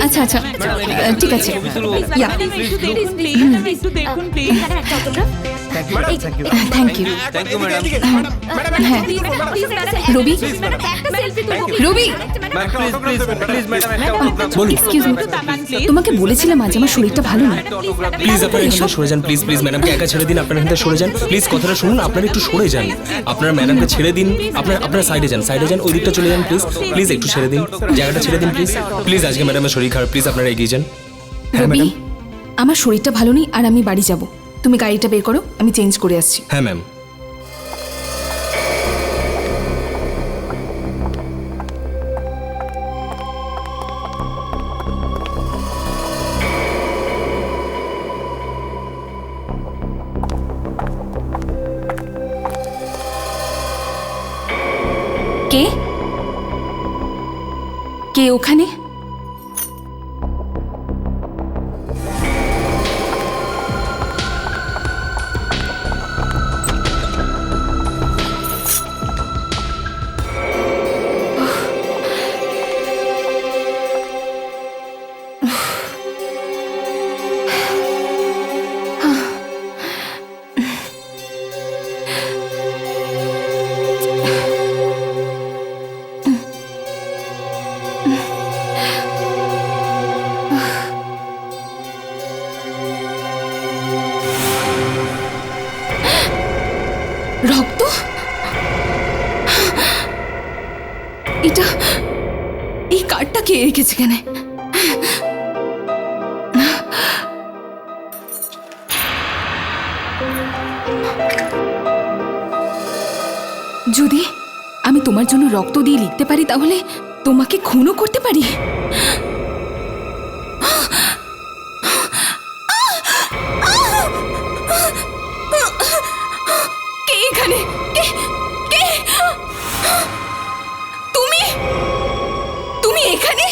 আচ্ছা আচ্ছা ঠিক আছে ইয়া থ্যাংক ইউ হ্যাঁ রবি রবি এক্সকিউজ মি তোমাকে বলেছিলাম আজ আমার শরীরটা ভালো না প্লিজ আপনারা এখানে সরে যান, প্লিজ প্লিজ ম্যাডামকে একা ছেড়ে দিন, আপনারা এখানে সরে যান প্লিজ, কথাটা শুনুন, আপনারা একটু সরে যান, আপনারা ম্যাডামকে ছেড়ে দিন, আপনারা সাইডে যান ওই দিকটা চলে যান প্লিজ, প্লিজ একটু ছেড়ে দিন, জায়গাটা ছেড়ে দিন প্লিজ প্লিজ, আজকে ম্যাডামের শরীর খারাপ, প্লিজ আপনারা এগিয়ে যান। হ্যাঁ রবি ম্যাডাম। আমার শরীরটা ভালো নেই আর আমি বাড়ি যাব, তুমি গাড়িটা বের করো, আমি চেঞ্জ করে আসছি। হ্যাঁ ম্যাম। কে কে ওখানে? রক্ত? এটা এই কার্ডটা কে রেখেছে কেন? যদি আমি তোমার জন্য রক্ত দিয়ে লিখতে পারি তাহলে তোমাকে খুনও করতে পারি। কে এখানে? কে কে তুমি? তুমি এখানে?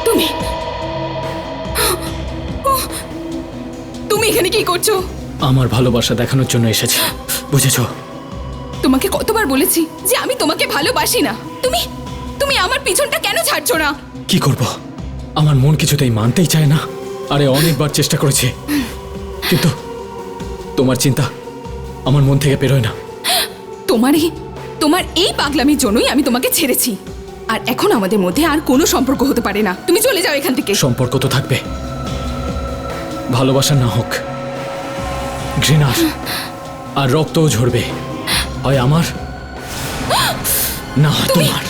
তুমি তুমি এখানে কি করছো? আমার ভালোবাসা দেখানোর জন্য এসেছি, বুঝেছো? তোমাকে কতবার বলেছি যে আমি তোমাকে ভালোবাসি না। তুমি তুমি আমার পিছনটা কেন ছাড়ছো না? কি করব, আমার মন কিছুতেই মানতেই চায় না। আরে অনেকবার চেষ্টা করেছি, কিন্তু তোমার চিন্তা আমার মন থেকে বেরোয় না। তোমার এই পাগলামির জন্যই আমি তোমাকে ছেড়েছি, আর এখন আমাদের মধ্যে আর কোনো সম্পর্ক হতে পারে না। তুমি চলে যাও এখান থেকে। সম্পর্ক তো থাকবে, ভালোবাসা না হোক, ঘৃণার আর রক্তও ঝরবে, হয় আমার না তোমার।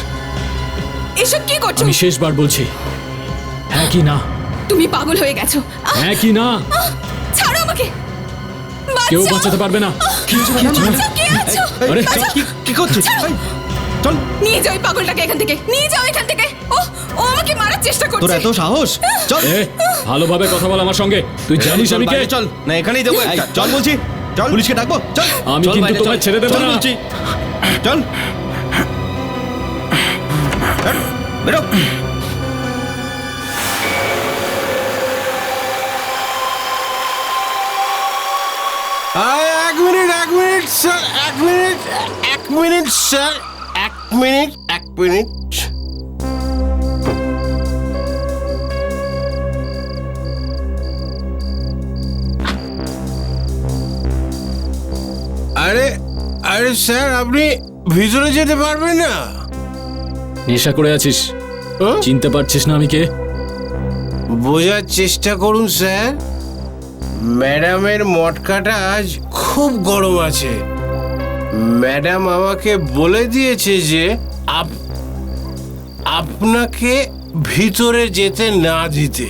এসব কি করছো? আমি শেষবার বলছি, হ্যাঁ কি না? তুমি পাগল হয়ে গেছো। হ্যাঁ কি না? ছাড়ো আমাকে। কেউ বাঁচাতে পারবে না। আরে কি করছিস? চল, নিয়ে যাও এই পাগলটাকে এখান থেকে, নিয়ে যাও এখান থেকে। ও আমাকে মারার চেষ্টা করছে। তোর এত সাহস? চল এ, ভালোভাবে কথা বল আমার সঙ্গে। তুই জানিস আমি কে? চল না, এখানেই দেবো। চল বলছি, চল, পুলিশকে ডাকবো। চল, আমি চল কিন্তু বাইরে, তোমায় চল। ছেড়ে দেব চল না। বলছি, চল বেরো। এক মিনিট স্যার, এক মিনিট স্যার, এক মিনিট। আরে স্যার, আপনি ভিতরে যেতে পারবেন না? নেশা করে আছিস, চিনতে পারছিস না আমি কে? বোঝার চেষ্টা করুন স্যার, ম্যাডামের মটকাটা আজ খুব গরম আছে। ম্যাডাম আমাকে বলে দিয়েছে যে আপনাকে ভিতরে যেতে না দিতে।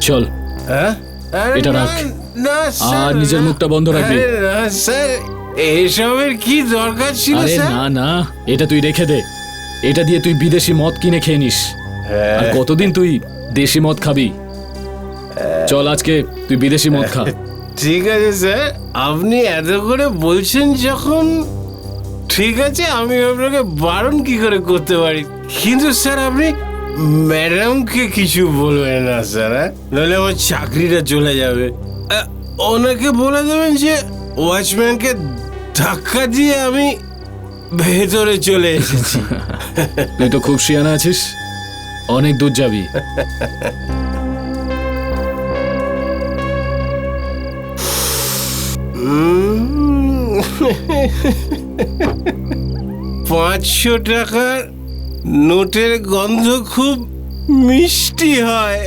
চল, হ্যাঁ, এটা রাখ। না স্যার, আর নিজের মুখটা বন্ধ রাখবি। আরে না স্যার, এসবের কি দরকার ছিল আরে স্যার? না না, এটা তুই রেখে দে। এটা দিয়ে তুই বিদেশি মদ কিনে খেয়ে নিস। আর কতদিন তুই দেশি মদ খাবি? চল, আজকে তুই বিদেশি মদ খা। ঠিক আছে স্যার, আপনি এত করে বলছেন যখন, ঠিক আছে, আমি আপনাকে বারণ কি করে করতে পারি। কিন্তু স্যার, আপনি ম্যাডামকে কিছু বলবেন না স্যার, নইলে আমার চাকরিটা চলে যাবে। ওনাকে বলে দেবেন যে ওয়াচম্যানকে ধাক্কা দিয়ে আমি ভেতরে চলে এসেছি। তুই তো খুব শিয়ানা আছিস, অনেক দূর যাবি। 500 টাকার নোটের গন্ধ খুব মিষ্টি হয়।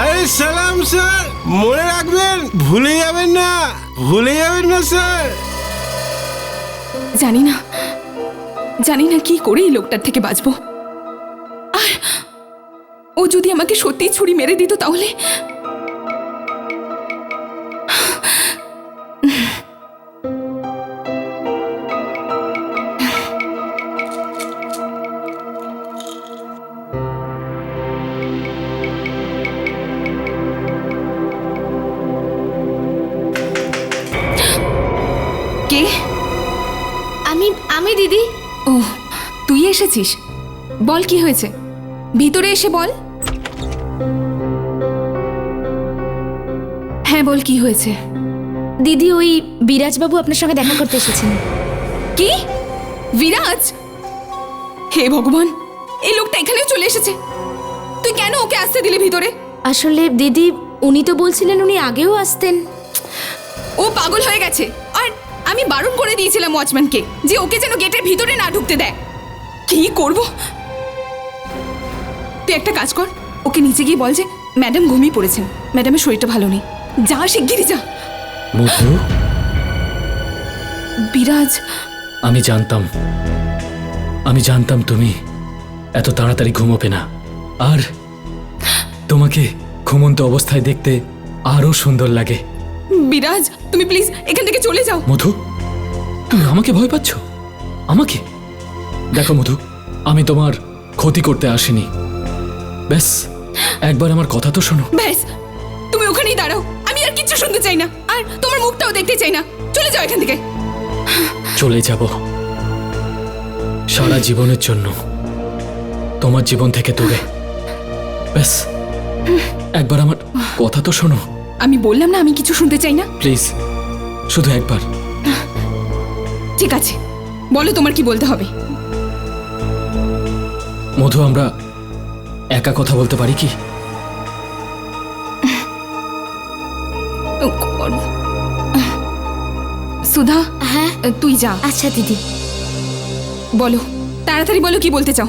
আরে সালাম স্যার, মনে রাখবেন, ভুলে যাবেন না, ভুলে যাবেন না স্যার। জানি না কি করে এই লোকটার থেকে বাঁচবো। আর ও যদি আমাকে সত্যিই ছুরি মেরে দিত তাহলে কে? আমি দিদি। ও, তুই এসেছিস? বল কি হয়েছে, ভিতরে এসে বল। হ্যাঁ বল কি হয়েছে। দিদি, ওই বিরাজবাবু আপনার সঙ্গে দেখা করতে এসেছেন। কি? বিরাজ? হে ভগবান, এই লোকটা এখানেও চলে এসেছে। তুই কেন ওকে আসতে দিলি ভিতরে? আসলে দিদি, উনি তো বলছিলেন উনি আগেও আসতেন। ও পাগল হয়ে গেছে। আর আমি বারণ করে দিয়েছিলাম ওয়াচম্যানকে যে ওকে যেন গেটের ভিতরে না ঢুকতে দেয়। কি করব? তুই একটা কাজ কর, ওকে নিচে গিয়ে বল যে ম্যাডাম ঘুমিয়ে পড়েছেন, ম্যাডামের শরীরটা ভালো নেই। যা শিগগিরই যা। মধু, বিরাজ, আমি জানতাম তুমি এত তাড়াতাড়ি ঘুমোবে না, আর তোমাকে ঘুমন্ত অবস্থায় দেখতে আরো সুন্দর লাগে। বিরাজ তুমি প্লিজ এখান থেকে চলে যাও। মধু, তুমি আমাকে ভয় পাচ্ছ? আমাকে? দেখো মধু, আমি তোমার ক্ষতি করতে আসিনি, ব্যাস একবার আমার কথা তো শোনো। ব্যাস, তুমি ওখানেই দাঁড়াও, আমি আর কিচ্ছু শুনতে চাই না, আর তোমার মুখটাও দেখতে চাই না। চলে যাও এখান থেকে। চলে যাব সারা জীবনের জন্য, তোমার জীবন থেকে দূরে। ব্যাস একবার আমার কথা তো শোনো। আমি বললাম না আমি কিছু শুনতে চাই না। প্লিজ, শুধু একবার। ঠিক আছে, বলো তোমার কি বলতে হবে। মধু, আমরা একা কথা বলতে পারি কি? সুধা, হ্যাঁ তুই যা। আচ্ছা দিদি। বলো, তাড়াতাড়ি বলো কি বলতে চাও।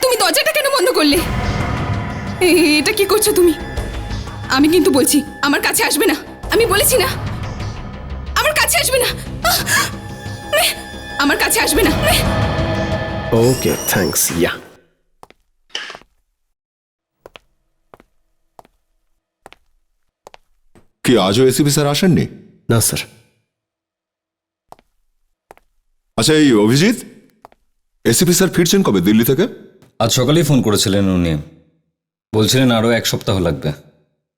তুমি দরজাটা কেন বন্ধ করলে? এটা কি করছো তুমি? আমি কিন্তু বলছি আমার কাছে আসবে না, আমি বলেছি না আমার কাছে আসবে না। আমার কাছে আসবে না। ওকে, থ্যাঙ্কস। ইয়া, কি আজও এসিপি স্যার আসেননি? না স্যার। আচ্ছা, এই অভিজিৎ, এসিপি স্যার ফিরছেন কবে দিল্লি থেকে? আজ সকালেই ফোন করেছিলেন উনি, বলছিলেন আরও 1 সপ্তাহ লাগবে।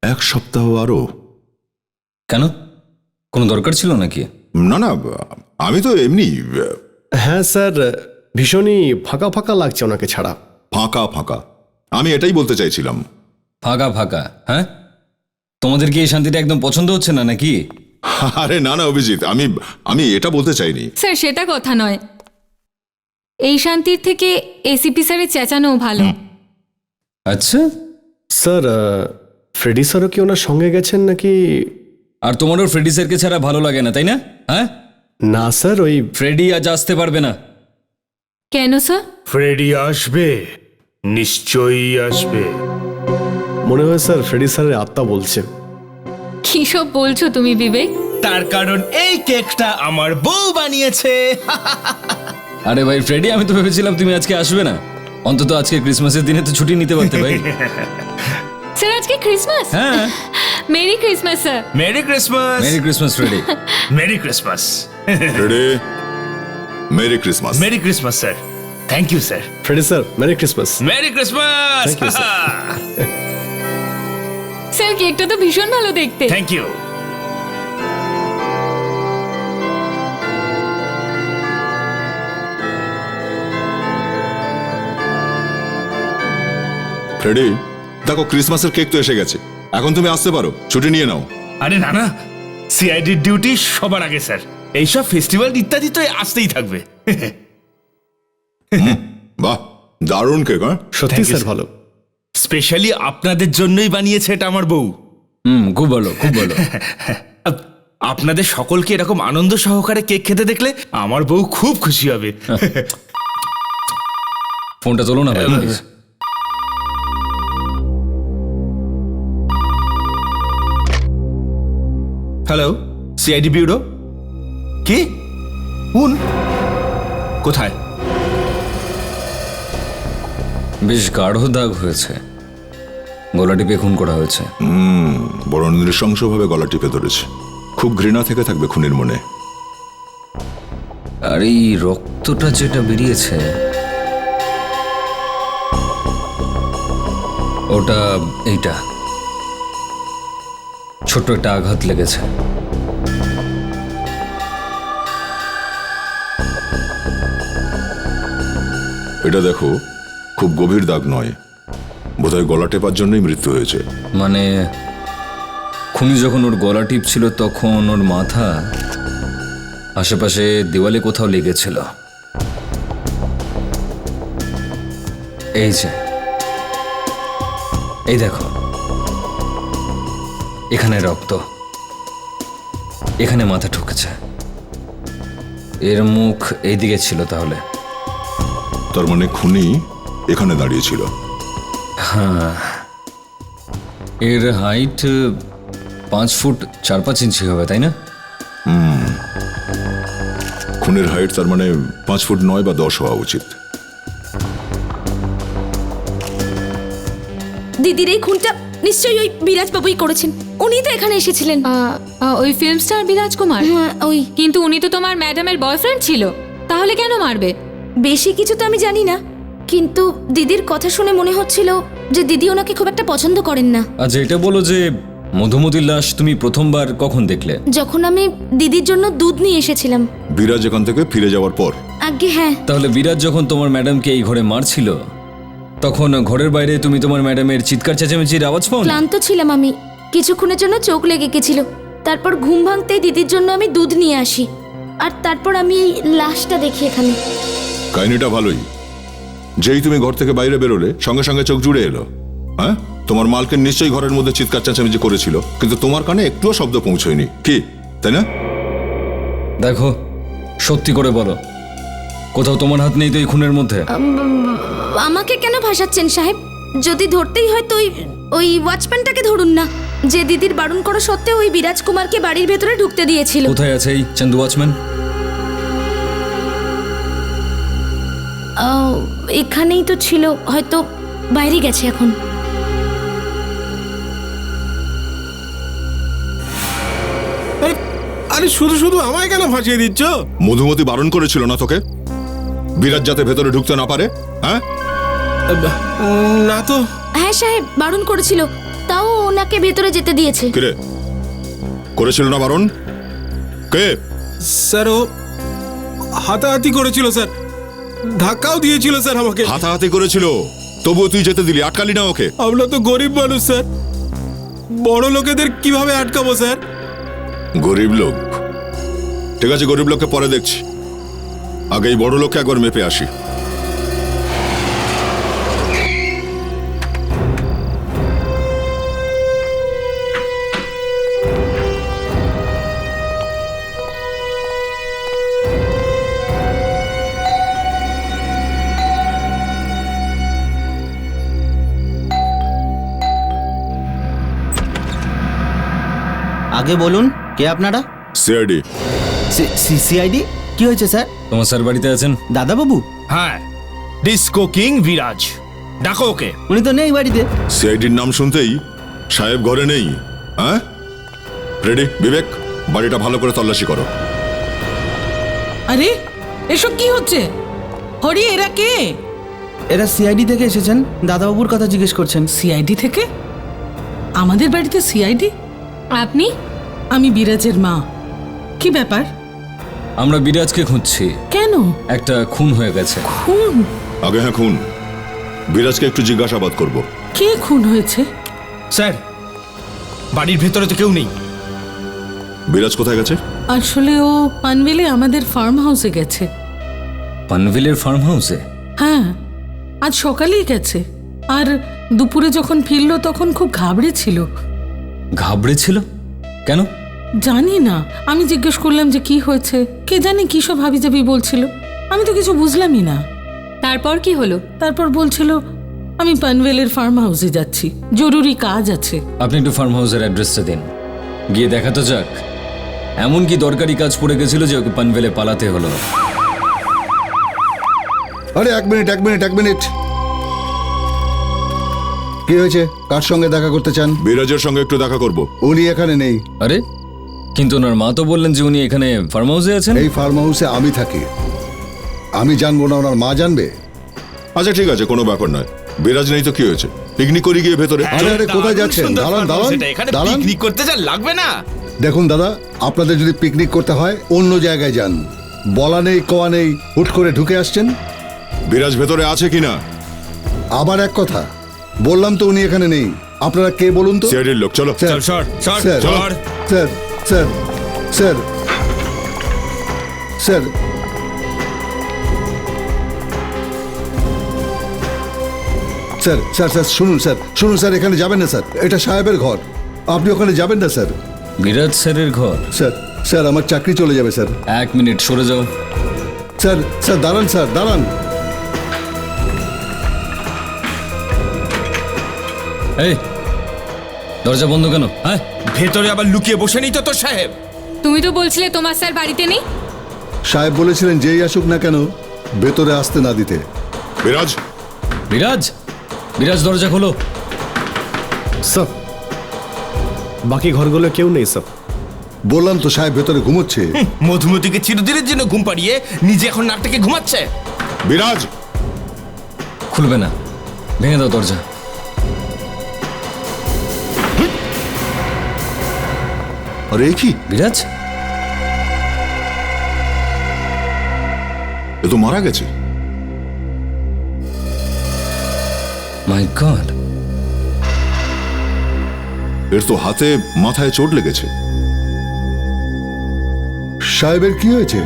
1 সপ্তাহ আরো? কেন, কোনো দরকার ছিল নাকি? না না, আমি তো এমনি হ্যাঁ স্যার, ভীষণই ফাঁকা ফাঁকা লাগছে ওনাকে ছাড়া। ফাঁকা ফাঁকা, আমি এটাই বলতে চাইছিলাম। ফাঁকা ফাঁকা? হ্যাঁ, তোমাদের কি এই শান্তিটা একদম পছন্দ হচ্ছে না নাকি? আরে না না অভিজিৎ, আমি এটা বলতে চাইনি। স্যার সেটা কথা নয়, এই শান্তির থেকে এসিপি স্যারের চেঁচানো ভালো। আচ্ছা, স্যার, ফ্রেডি স্যারও কি ওনার সঙ্গে গেছেন নাকি? আর তোমারও ফ্রেডি স্যারকে ছাড়া ভালো লাগে না, তাই না? হ্যাঁ, না স্যার, ওই ফ্রেডি আজ আসতে পারবে না। কেন স্যার? ফ্রেডি আসবে, নিশ্চয়ই আসবে। মনে হয় স্যার ফ্রেডি স্যারের আত্মা বলছে। কি সব বলছো তুমি বিবেক? তার কারণ এই কেকটা আমার বউ বানিয়েছে। আরে ভাই ফ্রেডি, আমি তো ভেবেছিলাম তুমি আজকে আসবে না, অন্তত আজকে ক্রিসমাসের দিনে তো ছুটি নিতে পারতে ভাই। স্যার আজকে ক্রিসমাস? হ্যাঁ, merry Christmas sir. Merry Christmas. Merry Christmas Freddie. Merry Christmas. Ready? Merry Christmas. Merry Christmas sir. Thank you sir. Freddie sir, merry Christmas. Merry Christmas. Thank you, sir কেকটা তো ভীষণ ভালো দেখতে। Thank you. ফ্রেডি, দেখো ক্রিসমাসের cake তো এসে গেছে, এখন তুমি আসতে পারো, ছুটি নিয়ে নাও। আরে না না, সিআইডির ডিউটি সবার আগে স্যার। এইসব ফেস্টিভ্যাল ইত্যাদি তো আসতেই থাকবে। বাহ, দারুণ কেক। হ্যাঁ, সত্যি Thank you, স্যার sir. ভালো। স্পেশালি আপনাদের জন্যই বানিয়েছে এটা আমার বউ। খুব ভালো, খুব ভালো। আপনাদের সকলকে এরকম আনন্দ সহকারে কেক খেতে দেখলে আমার বউ খুব খুশি হবে। ফোনটা তোলো না ভাই, প্লিজ। Hello, CID bureau. কি? কোন? কোথায়? বেশ গাঢ় দাগ হয়েছে, গলা টিপে খুন করা হয়েছে। বড় নৃশংসভাবে গলা টিপে ধরেছে। খুব ঘৃণা থেকে থাকবে খুনির মনে। আর এই রক্তটা যেটা বেরিয়েছে, ওটা এইটা ছোট্ট একটা আঘাত লেগেছে। এটা দেখো, খুব গভীর দাগ নয়, বোধহয় গলা টেপার জন্যই মৃত্যু হয়েছে। মানে খুনি যখন ওর গলা টিপছিল তখন ওর মাথা আশেপাশে দেওয়ালে কোথাও লেগেছিল। এই যে, এই দেখো, এখানে রক্ত, এখানে মাথা ঠুকেছে। এর মুখ এইদিকে ছিল তাহলে। তার মানে খুনি এখানে দাঁড়িয়েছিল। এর হাইট 5 ফুট 4-5 ইঞ্চি হবে, তাই না? খুনের হাইট তার মানে 5 ফুট 9 বা 10 হওয়া উচিত। দিদির এই খুনটা নিশ্চয়ই ওই বিরাজ বাবুই করেছেন। উনি তো এখানে এসেছিলেন। ওই ফিল্ম স্টার বিরাজ কুমার? হ্যাঁ, ওই। কিন্তু উনি তো তোমার ম্যাডামের বয়ফ্রেন্ড ছিল, তাহলে কেন মারবে? বেশি কিছু তো আমি জানি না, কিন্তু দিদির কথা শুনে মনে হচ্ছিল যে দিদি ওনাকে খুব একটা পছন্দ করেন না। আচ্ছা, এটা বলো যে মধুমতির লাশ তুমি প্রথমবার কখন দেখলে? যখন আমি দিদির জন্য দুধ নিয়ে এসেছিলাম। বিরাজ এখান থেকে ফিরে যাওয়ার পর। আগে হ্যাঁ। তাহলে বিরাজ যখন তোমার ম্যাডামকে এই ঘরে মারছিল, তখন ঘরের বাইরে তুমি তোমার ম্যাডামের চিৎকার চেঁচামেচির আওয়াজ পাও? ক্লান্ত ছিলাম আমি, কিছুক্ষণের জন্য চোখ লেগে গেছিল। তারপর ঘুম ভাঙতেই দিদির জন্য আমি দুধ নিয়ে আসি, আর তারপর আমি এই লাশটা দেখি এখানে। কাহিনীটা ভালোই। যেই তুমি ঘর থেকে বাইরে বেরোলে সঙ্গে সঙ্গে চোখ জুড়ে এলো। হ্যাঁ, তোমার মালকে নিশ্চয়ই ঘরের মধ্যে চিৎকার চেঁচামেচি করেছিল, কিন্তু তোমার কানে একটুও শব্দ পৌঁছয়নি, কি তাই না? দেখো, সত্যি করে বলো, কোথাও তোমার হাত নেই তো এই খুনের মধ্যে? আমাকে কেন ভাসাচ্ছেন সাহেব? যদি ধরতেই হয় তো ওই ওয়াচম্যানটাকে ধরুন না, যে দিদির বারণ করা সত্ত্বেও ওই বিরাজ কুমারকে বাড়ির ভেতরে ঢুকতে দিয়েছিল। কোথায় আছে এই চন্দু ওয়াচম্যান? এখানেই তো ছিল, হয়তো বাইরে গেছে এখন। আরে শুধু শুধু আমায় কেন ফাঁসিয়ে দিচ্ছ? মধুমতি বারণ করেছিল না তোকে, বিরাজ যাতে ভেতরে ঢুকতে না পারে? হ্যাঁ না তো। হ্যাঁ সাহেব, বারণ করেছিল, তাও ওনাকে ভেতরে যেতে দিয়েছে। কিরে, করেছিল না বারণ? কে? স্যার ও হাতাহাতি করেছিল স্যার, ধাক্কাও দিয়েছিল স্যার আমাকে। হাতাহাতি করেছিল, তবুও তুই যেতে দিলি, আটকালি না ওকে? আমরা তো গরিব মানুষ স্যার, বড় লোকেদের কিভাবে আটকাবো স্যার? গরিব লোক? ঠিক আছে, গরিব লোককে পরে দেখছি, আগে এই বড় লোককে একবার মেপে আসি। আগে বলুন, কে আপনারা? সিআইডি। সিআইডি? কি হয়েছে স্যার? তোমার স্যার বাড়িতে আছেন? দাদাবাবু? হ্যাঁ, ডিস্কো কিং বিরাজ, ডাকো ওকে। উনি তো নেই বাড়িতে। সিআইডির নাম শুনতেই সাহেব ঘরে নেই? হ্যাঁ, রেডি? বিবেক, বাড়িটা ভালো করে তল্লাশি করো। আরে এসব কি হচ্ছে? হরি, এরা কে? এরা সিআইডি থেকে এসেছেন, দাদাবাবুর কথা জিজ্ঞেস করছেন। সিআইডি থেকে? আমাদের বাড়িতে সিআইডি? আপনি? আমি বিরাজের মা। কি ব্যাপার? আমরা বিরাজকে খুঁজছি। কেন? একটা খুন হয়ে গেছে। খুন? আগে হ্যাঁ খুন। বিরাজকে একটু জিজ্ঞাসাবাদ করব। কে খুন হয়েছে? স্যার, বাড়ির ভেতরে তো কেউ নেই। বিরাজ কোথায় গেছে? আসলে ও পানভেলে আমাদের ফার্ম হাউসে গেছে। পানভেলের ফার্ম হাউসে? হ্যাঁ, আজ সকালেই গেছে। আর দুপুরে যখন ফিরলো তখন খুব ঘাবড়ে ছিল। ঘাবড়ে ছিল কেন? জানি না, আমি জিজ্ঞেস করলাম যে কি হয়েছে। কে জানে কি সব হাবিজাবি বলছিল, আমি তো কিছু বুঝলামই না। তারপর কি হলো? তারপর বলছিল আমি পানভেলের ফার্ম হাউসে যাচ্ছি, জরুরি কাজ আছে। আপনি একটু ফার্ম হাউসের অ্যাড্রেসটা দিন, গিয়ে দেখা তো যাক। এমন কি দরকারি কাজ পড়ে গেছিল যে ওকে পানভেলে পালাতে হলো? আরে এক মিনিট। কি হয়েছে? কার সঙ্গে দেখা করতে চান? বিরাজের সঙ্গে একটু দেখা করব। উনি এখানে নেই। আরে, কিন্তু ওনার মা তো বললেন যে উনি এখানে ফার্ম হাউসে আছেন। এই ফার্ম হাউসে আমি থাকি, আমি জানবো না ওনার মা জানবে? আচ্ছা ঠিক আছে, কোনো ব্যাপার নয়। বিরাজ নেই তো কি হয়েছে? পিকনিক করে গিয়ে ভেতরে। আরে কোথায় যাচ্ছেন? দাঁড়ান। পিকনিক করতে যান, লাগবে না। দেখুন দাদা, আপনাদের যদি পিকনিক করতে হয় অন্য জায়গায় যান। বলা নেই কোয়া নেই, হুট করে ঢুকে আসছেন। বিরাজ ভেতরে আছে কিনা? আবার এক কথা, বললাম তো উনি এখানে নেই। আপনারা কে বলুন তো? সিআইডির লোক। চলো স্যার, সর, সর, স্যার, সর। Sir, sir, sir, sir, sir, sir, sir, শুনুন স্যার, এখানে যাবেন না স্যার, এটা সাহেবের ঘর। আপনি ওখানে যাবেন না স্যার। বিরাজ স্যারের ঘর? স্যার আমার চাকরি চলে যাবে স্যার। এক মিনিট সরে যাও। স্যার দাঁড়ান, স্যার দাঁড়ান। এই দরজা বন্ধ কেন? হ্যাঁ, ভেতরে আবার লুকিয়ে বসে নেই তো তোর সাহেব? তুমি তো বলছিলে তোমার স্যার বাড়িতে নেই। সাহেব বলেছিলেন যেই আসুক না কেন ভেতরে আসতে না দিতে। বিরাজ, বিরাজ দরজা খোলো। স্যার, বাকি ঘরগুলো কেউ নেই স্যার। বললাম তো সাহেব ভেতরে ঘুমোচ্ছে। মধুমতিকে চিরদিনের জন্য ঘুম পাড়িয়ে নিজে এখন নাকটাকে ঘুমাচ্ছে। বিরাজ খুলবে না, ভেঙে দাও দরজা। আরে কি বিরাজ? এ তো মারা গেছে। মাই গড, এর তো হাতে মাথায় চোট লেগেছে। সাহেবের কি হয়েছে?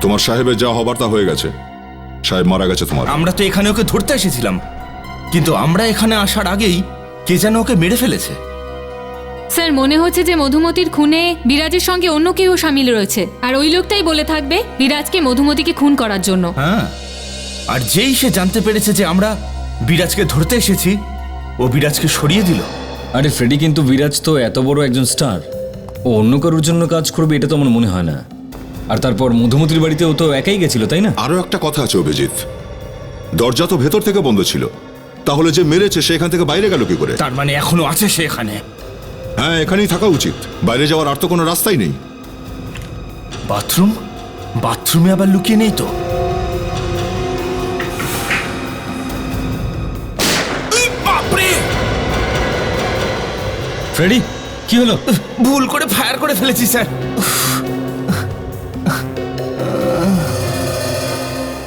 তোমার সাহেবের যা হবার তা হয়ে গেছে। সাহেব মারা গেছে তোমার। আমরা তো এখানে ওকে ধরতে এসেছিলাম, কিন্তু আমরা এখানে আসার আগেই কে যেন ওকে মেরে ফেলেছে। স্যার, মনে হচ্ছে যে মধুমতির খুনে বিরাজের সঙ্গে অন্য কেউ সামিল রয়েছে, আর ওই লোকটাই বলে থাকবে বিরাজকে মধুমতিকে খুন করার জন্য। হ্যাঁ, আর যেই সে জানতে পেরেছে যে আমরা বিরাজকে ধরতে এসেছি, ও বিরাজকে সরিয়ে দিল। আরে ফ্রেডি, কিন্তু বিরাজ তো এত বড় একজন স্টার, ও অন্য কারোর জন্য কাজ করবে এটা তো আমার মনে হয় না। আর তারপর মধুমতির বাড়িতে ও তো একাই গেছিল, তাই না? আরো একটা কথা আছে অভিজিৎ, দরজা তো ভেতর থেকে বন্ধ ছিল, তাহলে যে মেরেছে সে এখান থেকে বাইরে গেল কি করে? তার মানে এখনো আছে সে এখানে। হ্যাঁ, এখানেই থাকা উচিত, বাইরে যাওয়ার আর তো কোনো রাস্তাই নেই। বাথরুমে আবার লুকিয়ে নেই তো? বাপরে, ফ্রেডি কি হলো? ভুল করে ফায়ার করে ফেলেছি স্যার।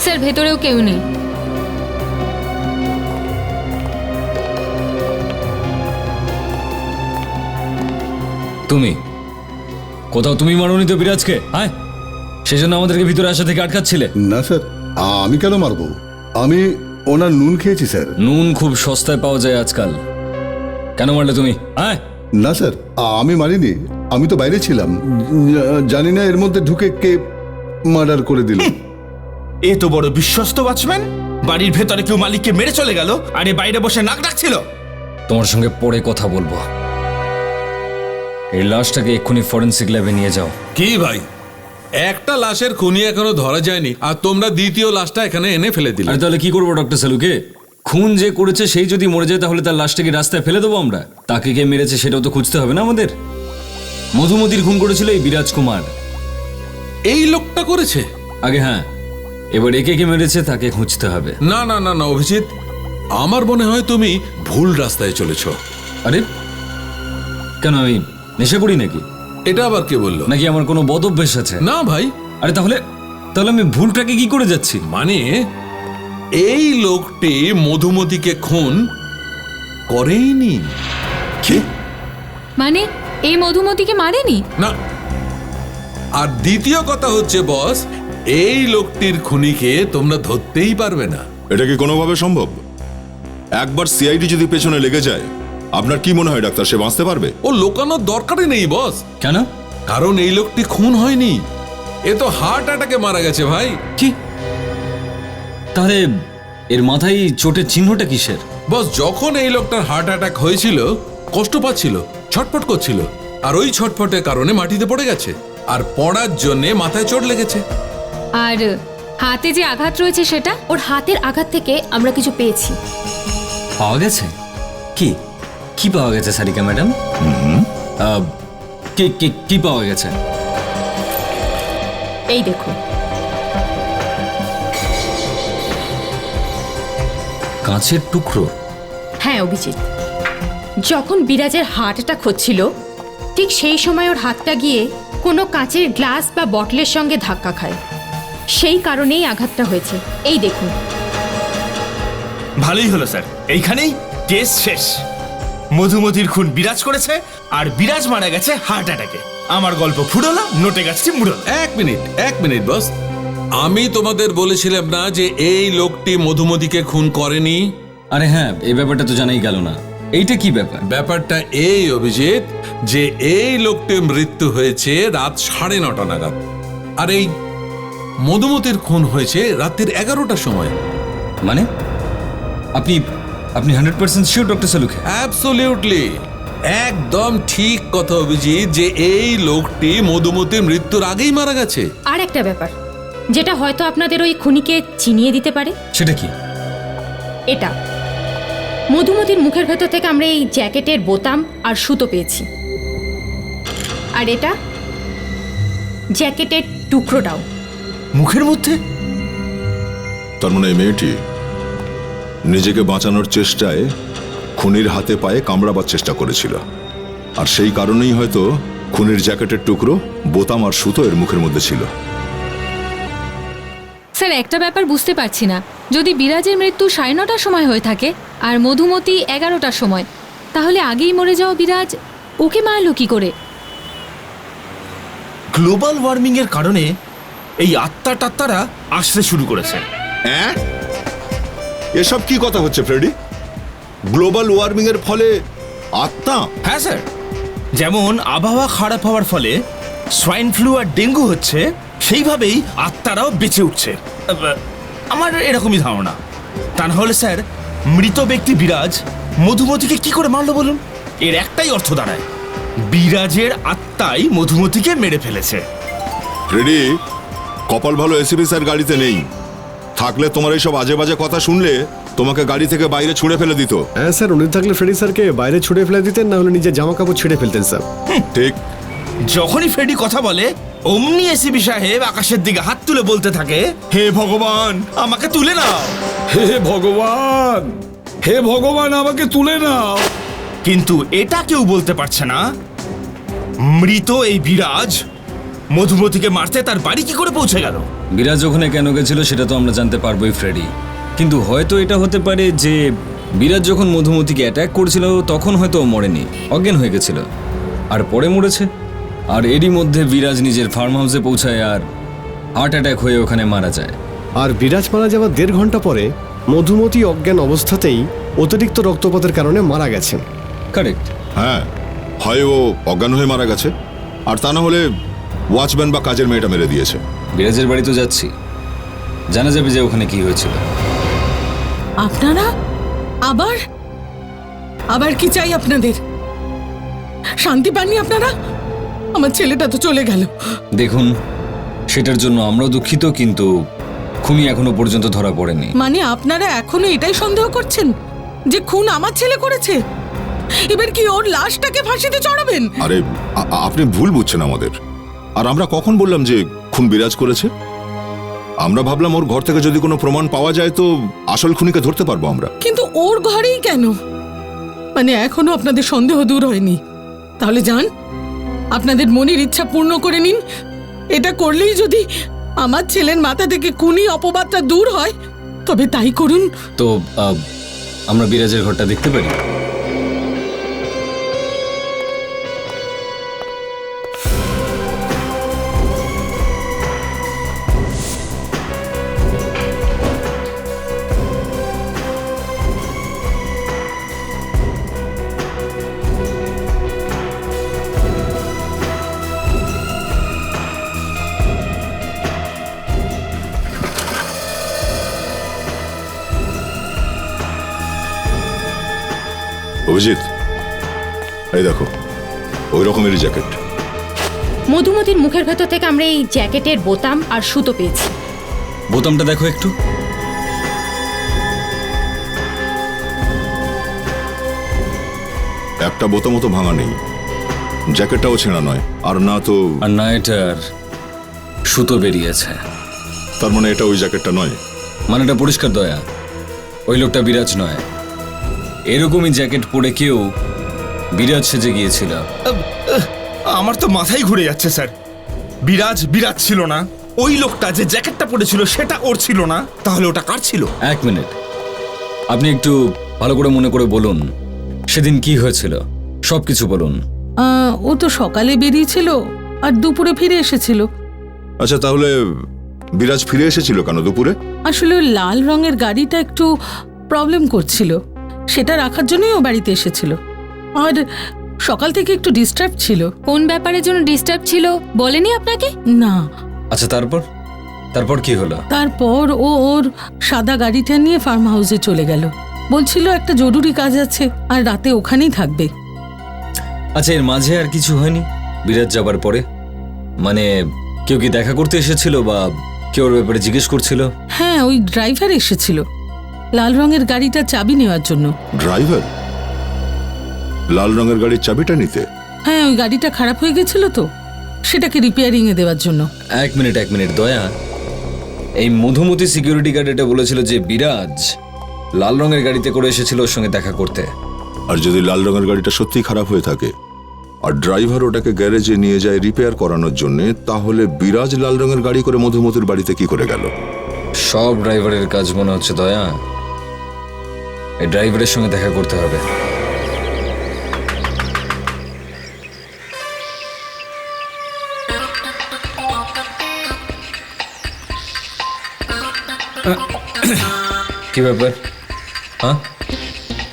স্যার, ভেতরেও কেউ নেই। তুমি কোথাও তুমি মারোনি তো বিরাজকে? হ্যাঁ, সেজন্য আমাদেরকে ভিতরে আসা থেকে আটকাচ্ছিলে? না স্যার, আমি কেন মারবো? আমি ওনার নুন খেয়েছি স্যার। নুন খুব সস্তায় পাওয়া যায় আজকাল। কেন মারলে তুমি? হ্যাঁ, না স্যার, আমি মারিনি, আমি তো বাইরে ছিলাম। জানি না এর মধ্যে ঢুকে কে মার্ডার করে দিল। এ তো বড় বিশ্বস্ত ওয়াচম্যান, বাড়ির ভেতরে কেউ মালিককে মেরে চলে গেল, আরে বাইরে বসে নাক ডাকছিল। তোমার সঙ্গে পরে কথা বলবো। এই লাশটাকে এক্ষুনি ফরেন্সিক ল্যাবে নিয়ে যাও। কি ভাই, একটা লাশের খুনি এখনো ধরা যায়নি, আর তোমরা দ্বিতীয় লাশটা এখানে এনে ফেলে দিলে। আরে তাহলে কি করবো ডক্টর সালুকে? খুন যে করেছে সেই যদি মরে যায় তাহলে তার লাশটাকে রাস্তায় ফেলে দেবো আমরা? তাকে কে মেরেছে সেটাও তো খুঁজতে হবে না আমাদের? মধুমতির খুন করেছিল এই বিরাজ কুমার। এই লোকটা করেছে? আগে হ্যাঁ, এবার একে কে মেরেছে তাকে খুঁজতে হবে। না না না না অভিজিৎ, আমার মনে হয় তুমি ভুল রাস্তায় চলেছ। আরে কেন আমি নেশা করি নাকি? এটা আবার কে বললো? নাকি আমার কোনো বদ অভ্যেস আছে? না ভাই। আরে তাহলে তাহলে আমি ভুলটাকে কি করে যাচ্ছি? মানে এই লোকটি মধুমতিকে খুন করেইনি। কি? মানে এই মধুমতিকে মারেনি? না। আর দ্বিতীয় কথা হচ্ছে বস, এই লোকটির খুনিকে তোমরা ধরতেই পারবে না। এটা কি কোনোভাবে সম্ভব? একবার সিআইডি যদি পেছনে লেগে যায়, আপনার কি মনে হয় ডাক্তার সে বাঁচতে পারবে? ও লোকানোর দরকারই নেই বস। কেন? কারণ এই লোকটি খুন হয়নি, এ তো হার্ট অ্যাটাকে মারা গেছে ভাই। কি? তাহলে এর মাথায় চোটের চিহ্নটা কিসের? বস, যখন এই লোকটার হার্ট অ্যাটাক হয়েছিল কষ্ট পাচ্ছিল, ছটফট করছিল, আর ওই ছটফটের কারণে মাটিতে পড়ে গেছে, আর পড়ার জন্যে মাথায় চোট লেগেছে। আর হাতে যে আঘাত রয়েছে সেটা? ওর হাতের আঘাত থেকে আমরা কিছু পেয়েছি। পাওয়া গেছে? কি কি পাওয়া গেছে সারিকা ম্যাডাম? কি পাওয়া গেছে? এই দেখুন। কাঁচের টুকরো? হ্যাঁ অভিজিৎ, যখন বিরাজের হার্ট অ্যাটাক হচ্ছিল ঠিক সেই সময় ওর হাতটা গিয়ে কোনো কাঁচের গ্লাস বা বটলের সঙ্গে ধাক্কা খায়, সেই কারণেই আঘাতটা হয়েছে। এই দেখুন। ভালোই হলো স্যার, এইখানেই কেস শেষ। মধুমতির খুন বিরাজ করেছে আর বিরাজ মারা গেছে হার্ট অ্যাটাকে। আমার গল্প ফুরোলো, নোটে গাছটি মুড়ল। এক মিনিট বস, আমি তোমাদের বলেছিলাম না যে এই লোকটি মধুমতিকে খুন করেনি? আরে হ্যাঁ, এই ব্যাপারটা তো জানাই গেল না। এইটা কি ব্যাপার? ব্যাপারটা এই অভিজিৎ যে এই লোকটির মৃত্যু হয়েছে রাত 9:30 নাগাদ, আর এই মধুমতির খুন হয়েছে রাত্রির 11টার সময়। মানে আপনি 100% শিওর ডক্টর সালুকে? অ্যাবসলিউটলি, একদম ঠিক কথা অভিজিৎ, যে এই লোকটি মধুমতির মৃত্যুর আগেই মারা গেছে। আর একটা ব্যাপার যেটা হয়তো আপনাদের ওই খুনিকে চিনিয়ে দিতে পারে। সেটা কি? এটা মধুমতির মুখের ভেতর থেকে আমরা এই জ্যাকেটের বোতাম আর সুতো পেয়েছি, আর এটা জ্যাকেটের টুকরোটাও। মুখের মধ্যে? তার মানে এই মেয়েটি নিজেকে বাঁচানোর চেষ্টায় খুনির হাতে পায়ে কামড়াবার চেষ্টা করেছিল, আর সেই কারণেই হয়তো খুনির জ্যাকেটের টুকরো, বোতাম আর সুতো এর মুখের মধ্যে ছিল। স্যার, একটা ব্যাপার বুঝতে পারছি না, যদি বিরাজের মৃত্যু 9:30টার সময় হয়ে থাকে আর মধুমতি 11টার সময়, তাহলে আগেই মরে যাওয়া বিরাজ ওকে মারলো কি করে? গ্লোবাল ওয়ার্মিং এর কারণে এই আত্মারা আসতে শুরু করেছে। হ্যাঁ, এসব কি কথা হচ্ছে ফ্রেডি? গ্লোবাল ওয়ার্মিং এর ফলে আত্মা? হ্যাঁ স্যার, যেমন আবহাওয়া খারাপ হওয়ার ফলে সোয়াইন ফ্লু আর ডেঙ্গু হচ্ছে, সেইভাবেই আত্মারাও বেঁচে উঠছে। আমার এরকমই ধারণা। তা না হলে স্যার, মৃত ব্যক্তি বিরাজ মধুমতিকে কি করে মারলো বলুন? এর একটাই অর্থ দাঁড়ায়, বিরাজের আত্মাই মধুমতিকে মেরে ফেলেছে। ফ্রেডি, কপাল ভালো এসিপি স্যার গাড়িতে নেই, থাকলে তোমার এইসব আজে বাজে কথা শুনলে তোমাকে গাড়ি থেকে বাইরে ছুঁড়ে ফেলে দিত। হ্যাঁ স্যার, উনি থাকলে ফ্রেডি স্যারকে বাইরে ছুড়ে ফেলে দিতেন, না হলে নিজের জামা কাপড় ছিঁড়ে ফেলতেন স্যার। ঠিক। যখনই ফ্রেডি কথা বলে অমনি এসিপি সাহেব আকাশের দিকে হাত তুলে বলতে থাকে, হে ভগবান আমাকে তুলে নাও, হে ভগবান, হে ভগবান আমাকে তুলে নাও। কিন্তু এটা কেউ বলতে পারছে না মৃত এই বিরাজ মধুমতিকে মারতে তার বাড়ি কি করে পৌঁছে গেল। বিরাজ ওখানে কেন গেছিল সেটা তো আমরা জানতে পারবোই ফ্রেডি, কিন্তু হয়তো এটা হতে পারে যে বিরাজ যখন মধুমতিকে অ্যাটাক করেছিল তখন হয়তো ও মরেনি, অজ্ঞান হয়ে গেছিল আর পরে মরেছে। আর এরই মধ্যে বিরাজ নিজের ফার্ম হাউসে পৌঁছায় আর হার্ট অ্যাটাক হয়ে ওখানে মারা যায়। আর বিরাজ মারা যাওয়ার 1.5 ঘন্টা পরে মধুমতি অজ্ঞান অবস্থাতেই অতিরিক্ত রক্তপাতের কারণে মারা গেছেন। কারেক্ট। হ্যাঁ, হয় ও অজ্ঞান হয়ে মারা গেছে, আর তা না হলে ওয়াচম্যান বা কাজের মেয়েটা মেরে দিয়েছে। বিরাজের বাড়ি তো যাচ্ছি, জানা যাবে যে ওখানে কি হয়েছিল। আপনারা আবার আবার কি চাই আপনাদের? শান্তি পাননি আপনারা? আমার ছেলেটা তো চলে গেল। দেখুন, সেটার জন্য আমরাও দুঃখিত, কিন্তু খুনি এখনো পর্যন্ত ধরা পড়েনি। মানে আপনারা এখনো এটাই সন্দেহ করছেন যে খুন আমার ছেলে করেছে? এবার কি ওর লাশটাকে ফাঁসিতে চড়াবেন? আরে আপনি ভুল বুঝছেন আমাদের। আর আমরা কখন বললাম যে খুন বিরাজ করেছে? আমরা ভাবলাম ওর ঘর থেকে যদি কোনো প্রমাণ পাওয়া যায় তো আসল খুনিকে ধরতে পারবো আমরা। কিন্তু ওর ঘরেই কেন? মানে এখনো আপনাদের সন্দেহ দূর হয়নি? তাহলে যান, আপনাদের মনের ইচ্ছা পূর্ণ করে নিন। এটা করলেই যদি আমার ছেলের মাথা থেকে খুনি অপবাদটা দূর হয় তবে তাই করুন। তো আমরা বিরাজের ঘরটা দেখতে পারি? অভিজিৎ, এই দেখো ওই রকমেরই জ্যাকেট। মধুমতির মুখের ভেতর থেকে আমরা এই জ্যাকেটের বোতাম আর সুতো পেয়েছি। বোতামটা দেখো একটু। একটা বোতামও তো ভাঙা নেই, জ্যাকেটটাও ছেঁড়া নয়, আর না তো আর না এটার সুতো বেরিয়েছে। তার মানে এটা ওই জ্যাকেটটা নয়? মানে এটা পরিষ্কার দয়া, ওই লোকটা বিরাজ নয়। এরকমই জ্যাকেট পরে কেউ বিরাজ সেজে গিয়েছিল। আমার তো মাথাই ঘুরে যাচ্ছে স্যার। বিরাজ ছিল না, ওই লোকটা যে জ্যাকেটটা পরেছিল সেটা ওর ছিল না, তাহলে ওটা কার ছিল? এক মিনিট, আপনি একটু ভালো করে মনে করে বলুন সেদিন কি হয়েছিল, সবকিছু বলুন। ও তো সকালে বেরিয়েছিল আর দুপুরে ফিরে এসেছিল। আচ্ছা, তাহলে বিরাজ ফিরে এসেছিল কেন দুপুরে? আসলে ওই লাল রঙের গাড়িটা একটু প্রবলেম করছিল, সেটা রাখার জন্যই ও বাড়িতে এসেছিল। আর সকাল থেকে একটু ডিস্টার্ব ছিল। কোন ব্যাপারের জন্য ডিস্টার্ব ছিল বলেনি আপনাকে? না। আচ্ছা, তারপর কি হলো? তারপর ও ওর সাদা গাড়িটা নিয়ে ফার্ম হাউসে চলে গেল। বলছিল একটা জরুরি কাজ আছে আর রাতে ওখানেই থাকবে। আচ্ছা, এর মাঝে আর কিছু হয়নি বিরাজ যাবার পরে? মানে কেউ কি দেখা করতে এসেছিল বা কেউ ওর ব্যাপারে জিজ্ঞেস করছিল? হ্যাঁ, ওই ড্রাইভার এসেছিল লাল রঙের গাড়িটা চাবি নেওয়ার জন্য। ড্রাইভার লাল রঙের গাড়ির চাবিটা নিতে? হ্যাঁ, ওই গাড়িটা খারাপ হয়ে গেছিল তো, সেটাকে রিপেয়ারিং এ দেওয়ার জন্য। এক মিনিট দয়া, এই মধুমতি সিকিউরিটি গার্ড এটা বলেছিল যে বিরাজ লাল রঙের গাড়িতে করে এসেছিল ওর সঙ্গে দেখা করতে। আর যদি লাল রঙের গাড়িটা সত্যিই খারাপ হয়ে থাকে আর ড্রাইভার ওটাকে গ্যারেজে নিয়ে যায় রিপেয়ার করানোর জন্য, তাহলে বিরাজ লাল রঙের গাড়ি করে মধুমতির বাড়িতে কি করে গেল? সব ড্রাইভারের কাজ মনে হচ্ছে দয়া, এই ড্রাইভারের সঙ্গে দেখা করতে হবে। কি ব্যাপার? হ্যাঁ,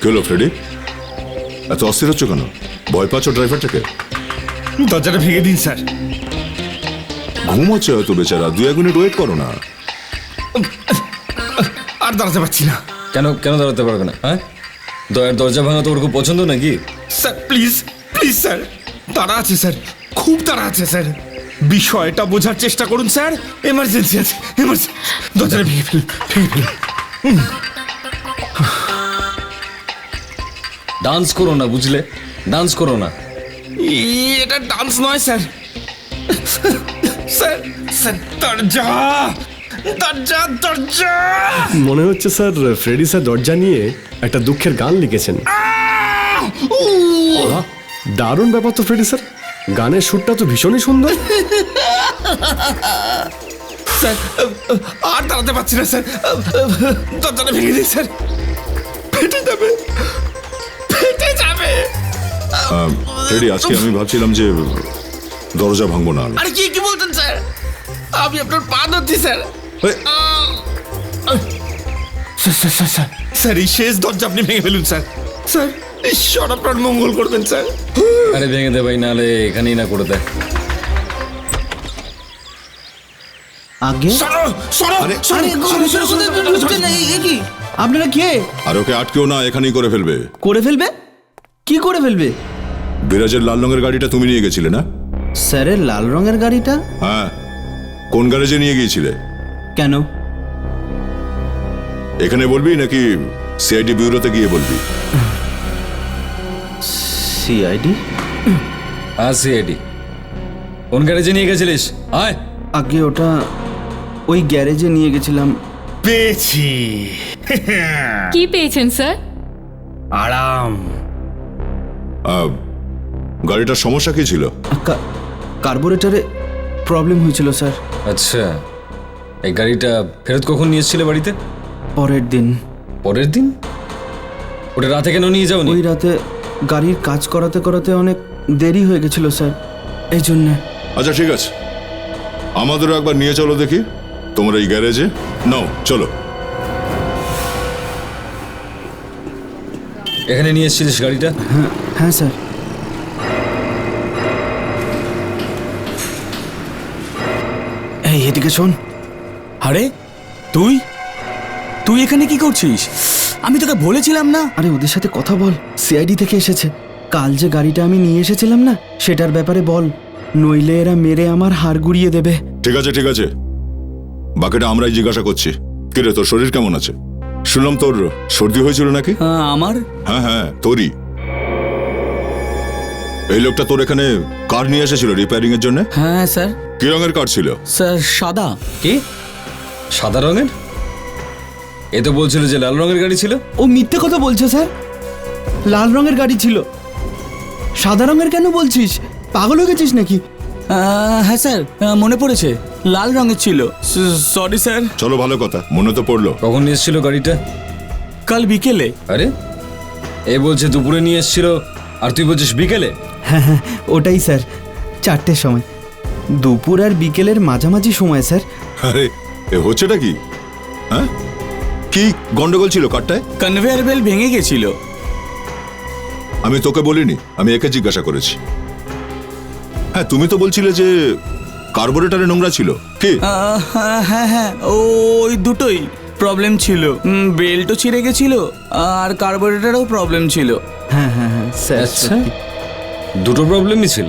কি হলো ফ্রেডি? এত অস্থির হচ্ছে কেন? ভয় পাচ্ছ ড্রাইভারটাকে? দরজাটা ভেঙে দিন স্যার। ঘুমোচ্ছে হয়তো বেচারা, 2-1 মিনিট ওয়েট করো না। আর দাঁড়াতে পারছি না। কেন দাঁড়াতে পারবে না? হ্যাঁ, দয়ার দরজা ভাঙা তো ওর খুব পছন্দ নাকি? স্যার প্লিজ স্যার, তাড়া আছে স্যার, খুব তাড়া আছে স্যার, বিষয়টা বোঝার চেষ্টা করুন স্যার। এমার্জেন্সি আছে, দরজাটা ভেঙে ফেলুন। ডান্স করো না, বুঝলে? ডান্স করো না। এটা ডান্স নয় স্যার। স্যার দরজা। মনে হচ্ছে স্যার ফ্রেডি স্যার দরজা নিয়ে একটা দুঃখের গান লিখেছেন। বাহ, দারুণ ব্যাপার তো ফ্রেডি স্যার, গানের সুরটা তো ভীষণই সুন্দর। স্যার আর দাঁড়াতে পারছি না স্যার, দরজাটা ভেঙে দিন স্যার, ফেটে যাবে। ফ্রেডি, আজকে আমি ভাবছিলাম যে দরজা ভাঙবো না। আরে কি বলছেন স্যার? আমি আপনার পা ধরছি স্যার। স্যার এই শেষ দরজা আপনি ভেঙে ফেলুন স্যার। স্যার ঈশ্বর আপনার মঙ্গল করবেন স্যার। আরে ভেঙে দে ভাই, নাহলে এখানেই না করে দেয়। আপনারা কে? আর ওকে আটকেও না, এখানেই করে ফেলবে। করে ফেলবে? কি করে ফেলবে? বিরাজের লাল রঙের গাড়িটা তুমি নিয়ে গেছিলে না? স্যারের লাল রঙের গাড়িটা? হ্যাঁ, কোন গ্যারেজে নিয়ে গিয়েছিলে? কেন? এখানে বলবি নাকি সিআইডি ব্যুরোতে গিয়ে বলবি? সিআইডি? হ্যাঁ সিআইডি। কোন গ্যারেজে নিয়ে গেছিলিস? আয়। আগে ওটা ওই গ্যারেজে নিয়ে গেছিলাম। পেয়েছি। কি পেয়েছেন স্যার? আরাম। গাড়িটার সমস্যা কি ছিল? কার্বোরেটরে প্রবলেম হয়েছিল স্যার। আচ্ছা, এই গাড়িটা ফেরত কখন নিয়ে এসেছিলে বাড়িতে? পরের দিন। পরের দিন? ওটা রাতে কেন নিয়ে যাওনি? ওই রাতে গাড়ির কাজ করাতে করাতে অনেক দেরি হয়ে গেছিল স্যার, এই জন্যে। আচ্ছা ঠিক আছে, আমাদেরও একবার নিয়ে চলো দেখি তোমার এই গ্যারেজে। নাও চলো। এখানে নিয়ে এসেছিলিস গাড়িটা? হ্যাঁ স্যার। এই এদিকে শোন। আরে তুই তুই এখানে কি করছিস? আমি তোকে বলেছিলাম না। আরে ওদের সাথে কথা বল, সিআইডি থেকে এসেছে। কাল যে গাড়িটা আমি নিয়ে এসেছিলাম না, সেটার ব্যাপারে বল, নইলে এরা মেরে আমার হাড় গুড়িয়ে দেবে। ঠিক আছে ঠিক আছে, বাকিটা আমরাই জিজ্ঞাসা করছি। কিরে, তোর শরীর কেমন আছে? শুনলাম তোর সর্দি হয়েছিল নাকি? আমার? হ্যাঁ হ্যাঁ, তোরই। এই লোকটা তোর এখানে কার নিয়ে এসেছিল রিপেয়ারিং এর জন্য? হ্যাঁ স্যার। কি রঙের কার ছিল? স্যার সাদা। কি সাদা রঙের? এ তো বলছিল যে লাল রঙের গাড়ি ছিল। ও মিথ্যে কথা বলছে স্যার, লাল রঙের গাড়ি ছিল। সাদা রঙের কেন বলছিস? পাগল হয়ে গেছিস নাকি? হ্যাঁ স্যার, মনে পড়েছে, লাল রঙের ছিল। Sorry sir. চলো, ভালো কথা, মনে তো পড়লো। কখন নিয়ে এসেছিল গাড়িটা? কাল বিকেলে। আরে এ বলছে দুপুরে নিয়ে এসেছিল, আর তুই বলছিস বিকেলে? হ্যাঁ হ্যাঁ, ওটাই স্যার, 4টের সময়। দুপুর আর বিকেলের মাঝামাঝি সময় স্যার। আরে এ হচ্ছেটা কি? হ্যাঁ, কি গন্ডগোল ছিল কারটায়? কনভেয়ার বেল্ট ভেঙে গেছিল। আমি তোকে বলিনি, আমি একে জিজ্ঞাসা করেছি। হ্যাঁ, তুমি তো বলছিলে যে কার্বোরেটরে নোংরা ছিল। কি? হ্যাঁ হ্যাঁ, ওই দুটোই প্রবলেম ছিল। বেল্টও ছিঁড়ে গেছিল আর কার্বোরেটরেও প্রবলেম ছিল। হ্যাঁ হ্যাঁ হ্যাঁ স্যার। আচ্ছা, দুটো প্রবলেমই ছিল,